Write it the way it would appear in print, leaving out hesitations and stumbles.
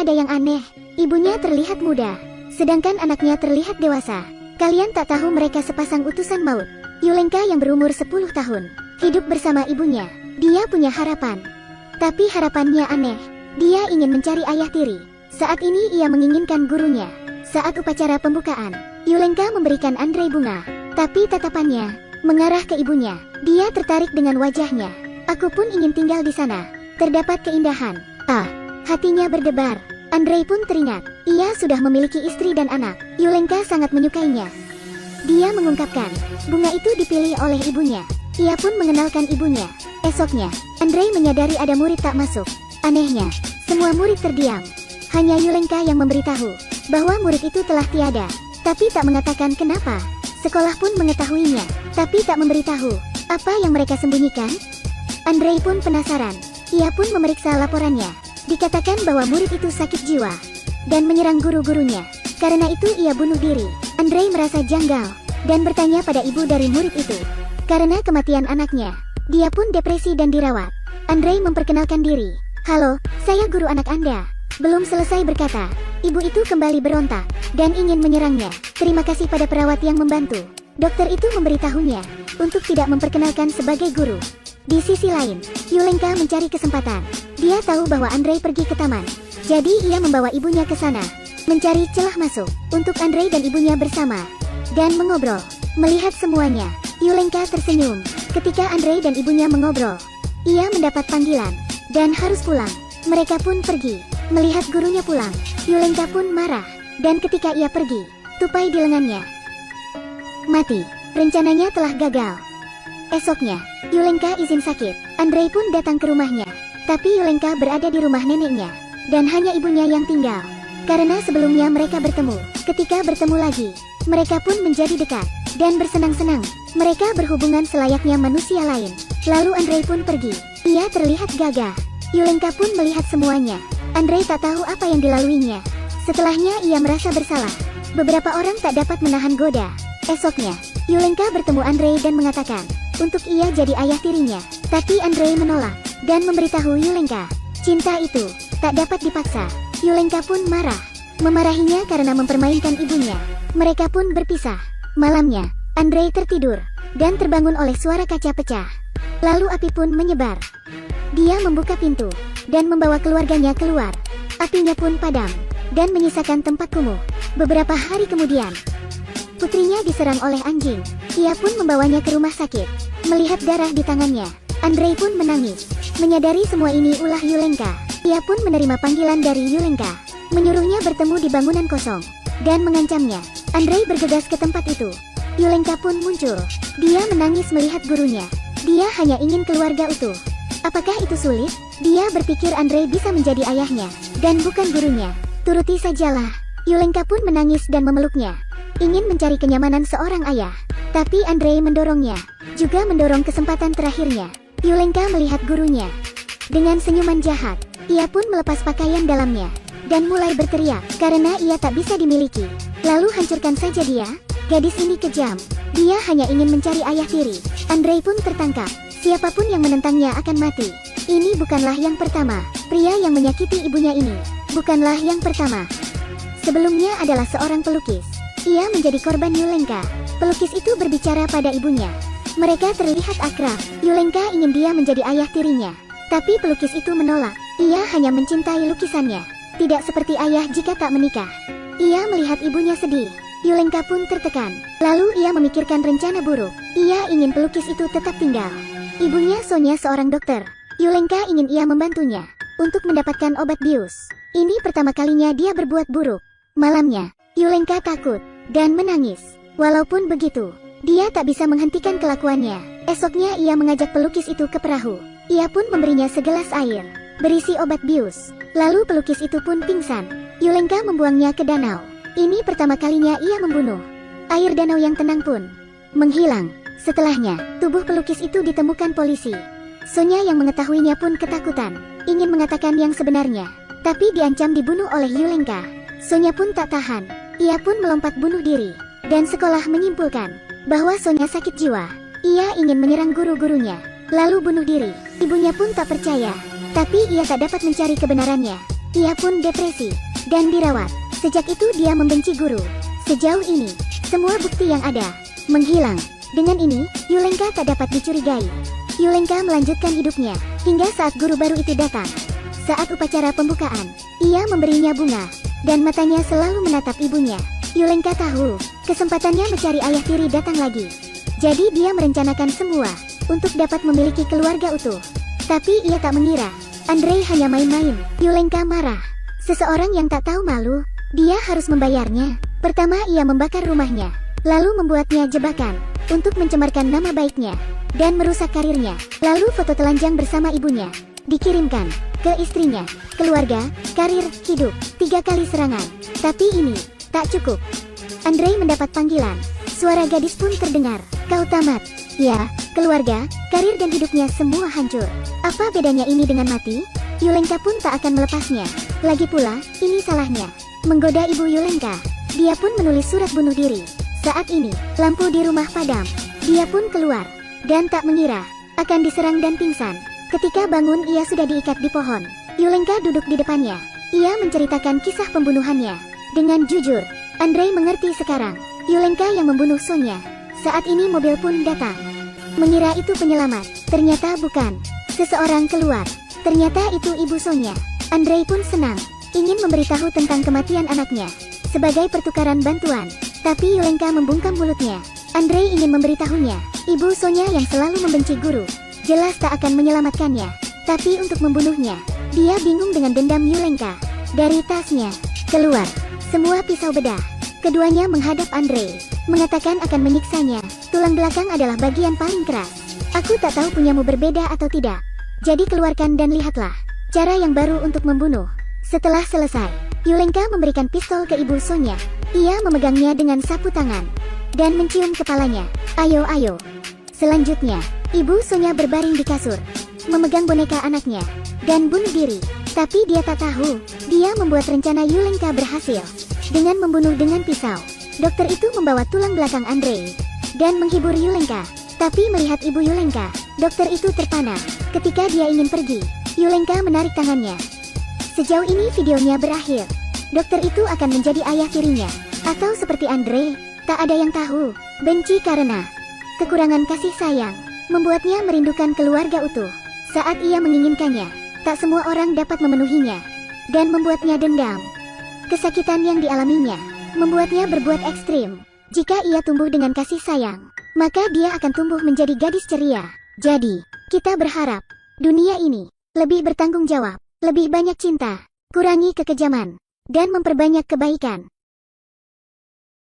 ada yang aneh. Ibunya terlihat muda, sedangkan anaknya terlihat dewasa. Kalian tak tahu mereka sepasang utusan maut. Yulenka yang berumur 10 tahun, hidup bersama ibunya. Dia punya harapan. Tapi harapannya aneh. Dia ingin mencari ayah tiri. Saat ini ia menginginkan gurunya. Saat upacara pembukaan, Yulenka memberikan Andrei bunga. Tapi tatapannya mengarah ke ibunya. Dia tertarik dengan wajahnya. Aku pun ingin tinggal di sana. Terdapat keindahan. Hatinya berdebar. Andrei pun teringat. Ia sudah memiliki istri dan anak. Yulenka sangat menyukainya. Dia mengungkapkan, bunga itu dipilih oleh ibunya. Ia pun mengenalkan ibunya. Esoknya, Andrei menyadari ada murid tak masuk. Anehnya, semua murid terdiam. Hanya Yulenka yang memberitahu bahwa murid itu telah tiada, tapi tak mengatakan kenapa. Sekolah pun mengetahuinya, tapi tak memberitahu apa yang mereka sembunyikan. Andrei pun penasaran. Ia pun memeriksa laporannya. Dikatakan bahwa murid itu sakit jiwa dan menyerang guru-gurunya. Karena itu ia bunuh diri. Andrei merasa janggal dan bertanya pada ibu dari murid itu. Karena kematian anaknya, dia pun depresi dan dirawat. Andrei memperkenalkan diri. Halo, saya guru anak Anda. Belum selesai berkata, ibu itu kembali berontak dan ingin menyerangnya. Terima kasih pada perawat yang membantu. Dokter itu memberitahunya untuk tidak memperkenalkan sebagai guru. Di sisi lain, Yulenka mencari kesempatan. Dia tahu bahwa Andrei pergi ke taman. Jadi ia membawa ibunya ke sana, mencari celah masuk untuk Andrei dan ibunya bersama dan mengobrol. Melihat semuanya, Yulenka tersenyum. Ketika Andrei dan ibunya mengobrol, ia mendapat panggilan dan harus pulang. Mereka pun pergi. Melihat gurunya pulang, Yulenka pun marah. Dan ketika ia pergi, tupai di lengannya mati. Rencananya telah gagal. Esoknya, Yulenka izin sakit. Andrei pun datang ke rumahnya. Tapi Yulenka berada di rumah neneknya dan hanya ibunya yang tinggal. Karena sebelumnya mereka bertemu. Ketika bertemu lagi, mereka pun menjadi dekat dan bersenang-senang. Mereka berhubungan selayaknya manusia lain. Lalu Andrei pun pergi. Ia terlihat gagah. Yulenka pun melihat semuanya. Andrei tak tahu apa yang dilaluinya. Setelahnya ia merasa bersalah. Beberapa orang tak dapat menahan goda. Esoknya, Yulenka bertemu Andrei dan mengatakan untuk ia jadi ayah tirinya. Tapi Andrei menolak dan memberitahu Yulenka, cinta itu tak dapat dipaksa. Yulenka pun marah, memarahinya karena mempermainkan ibunya. Mereka pun berpisah. Malamnya, Andrei tertidur dan terbangun oleh suara kaca pecah. Lalu api pun menyebar. Dia membuka pintu dan membawa keluarganya keluar. Apinya pun padam dan menyisakan tempat kumuh. Beberapa hari kemudian, putrinya diserang oleh anjing. Ia pun membawanya ke rumah sakit. Melihat darah di tangannya, Andrei pun menangis. Menyadari semua ini ulah Yulenka. Ia pun menerima panggilan dari Yulenka, menyuruhnya bertemu di bangunan kosong dan mengancamnya. Andrei bergegas ke tempat itu. Yulenka pun muncul. Dia menangis melihat gurunya. Dia hanya ingin keluarga utuh. Apakah itu sulit? Dia berpikir Andrei bisa menjadi ayahnya dan bukan gurunya. Turuti sajalah. Yulenka pun menangis dan memeluknya, ingin mencari kenyamanan seorang ayah. Tapi Andrei mendorongnya, juga mendorong kesempatan terakhirnya. Yulenka melihat gurunya dengan senyuman jahat. Ia pun melepas pakaian dalamnya dan mulai berteriak karena ia tak bisa dimiliki. Lalu hancurkan saja dia. Gadis ini kejam. Dia hanya ingin mencari ayah tiri. Andrei pun tertangkap. Siapapun yang menentangnya akan mati. Ini bukanlah yang pertama. Pria yang menyakiti ibunya ini bukanlah yang pertama. Sebelumnya adalah seorang pelukis. Ia menjadi korban Yulenka. Pelukis itu berbicara pada ibunya. Mereka terlihat akrab. Yulenka ingin dia menjadi ayah tirinya. Tapi pelukis itu menolak. Ia hanya mencintai lukisannya. Tidak seperti ayah jika tak menikah. Ia melihat ibunya sedih. Yulenka pun tertekan. Lalu ia memikirkan rencana buruk. Ia ingin pelukis itu tetap tinggal. Ibunya Sonya seorang dokter. Yulenka ingin ia membantunya untuk mendapatkan obat bius. Ini pertama kalinya dia berbuat buruk. Malamnya, Yulenka takut dan menangis. Walaupun begitu, dia tak bisa menghentikan kelakuannya. Esoknya ia mengajak pelukis itu ke perahu. Ia pun memberinya segelas air berisi obat bius. Lalu pelukis itu pun pingsan. Yulenka membuangnya ke danau. Ini pertama kalinya ia membunuh. Air danau yang tenang pun menghilang. Setelahnya, tubuh pelukis itu ditemukan polisi. Sonya yang mengetahuinya pun ketakutan, ingin mengatakan yang sebenarnya, tapi diancam dibunuh oleh Yulenka. Sonya pun tak tahan. Ia pun melompat bunuh diri. Dan sekolah menyimpulkan bahwa Sonya sakit jiwa. Ia ingin menyerang guru-gurunya, lalu bunuh diri. Ibunya pun tak percaya, tapi ia tak dapat mencari kebenarannya. ia pun depresi dan dirawat. Sejak itu dia membenci guru. Sejauh ini, semua bukti yang ada menghilang. Dengan ini, Yulenka tak dapat dicurigai. Yulenka melanjutkan hidupnya hingga saat guru baru itu datang. Saat upacara pembukaan, ia memberinya bunga dan matanya selalu menatap ibunya. Yulenka tahu kesempatannya mencari ayah tiri datang lagi. Jadi dia merencanakan semua untuk dapat memiliki keluarga utuh. Tapi ia tak mengira Andrei hanya main-main. Yulenka marah. Seseorang yang tak tahu malu, dia harus membayarnya. Pertama ia membakar rumahnya, lalu membuatnya jebakan untuk mencemarkan nama baiknya dan merusak karirnya. Lalu foto telanjang bersama ibunya dikirimkan ke istrinya, keluarga, karir, hidup. 3 kali serangan. Tapi ini tak cukup. Andrei mendapat panggilan. Suara gadis pun terdengar. Kau tamat. Ya, keluarga, karir dan hidupnya semua hancur. Apa bedanya ini dengan mati? Yulenka pun tak akan melepasnya. Lagi pula, ini salahnya menggoda ibu Yulenka. Dia pun menulis surat bunuh diri. Saat ini, lampu di rumah padam. Dia pun keluar dan tak mengira akan diserang dan pingsan. Ketika bangun ia sudah diikat di pohon. Yulenka duduk di depannya. Ia menceritakan kisah pembunuhannya dengan jujur. Andrei mengerti sekarang. Yulenka yang membunuh Sonya. Saat ini mobil pun datang. Mengira itu penyelamat. Ternyata bukan. Seseorang keluar. Ternyata itu ibu Sonya. Andrei pun senang. Ingin memberitahu tentang kematian anaknya sebagai pertukaran bantuan. Tapi Yulenka membungkam mulutnya. Andrei ingin memberitahunya. Ibu Sonya yang selalu membenci guru jelas tak akan menyelamatkannya. Tapi untuk membunuhnya, dia bingung dengan dendam Yulenka. Dari tasnya keluar semua pisau bedah. Keduanya menghadap Andrei, mengatakan akan menyiksanya. Tulang belakang adalah bagian paling keras. Aku tak tahu punyamu berbeda atau tidak. Jadi keluarkan dan lihatlah cara yang baru untuk membunuh. Setelah selesai, Yulenka memberikan pistol ke ibu Sonya. Ia memegangnya dengan sapu tangan dan mencium kepalanya. Ayo, ayo. Selanjutnya, ibu Sonya berbaring di kasur, memegang boneka anaknya dan bunuh diri. Tapi dia tak tahu, dia membuat rencana Yulenka berhasil dengan membunuh dengan pisau. Dokter itu membawa tulang belakang Andrei dan menghibur Yulenka. Tapi melihat ibu Yulenka, dokter itu terpana. Ketika dia ingin pergi, Yulenka menarik tangannya. Sejauh ini videonya berakhir. Dokter itu akan menjadi ayah tirinya. Atau seperti Andrei, tak ada yang tahu. Benci karena kekurangan kasih sayang membuatnya merindukan keluarga utuh. Saat ia menginginkannya, tak semua orang dapat memenuhinya dan membuatnya dendam. Kesakitan yang dialaminya membuatnya berbuat ekstrim. Jika ia tumbuh dengan kasih sayang, maka dia akan tumbuh menjadi gadis ceria. Jadi, kita berharap dunia ini lebih bertanggung jawab, lebih banyak cinta, kurangi kekejaman, dan memperbanyak kebaikan.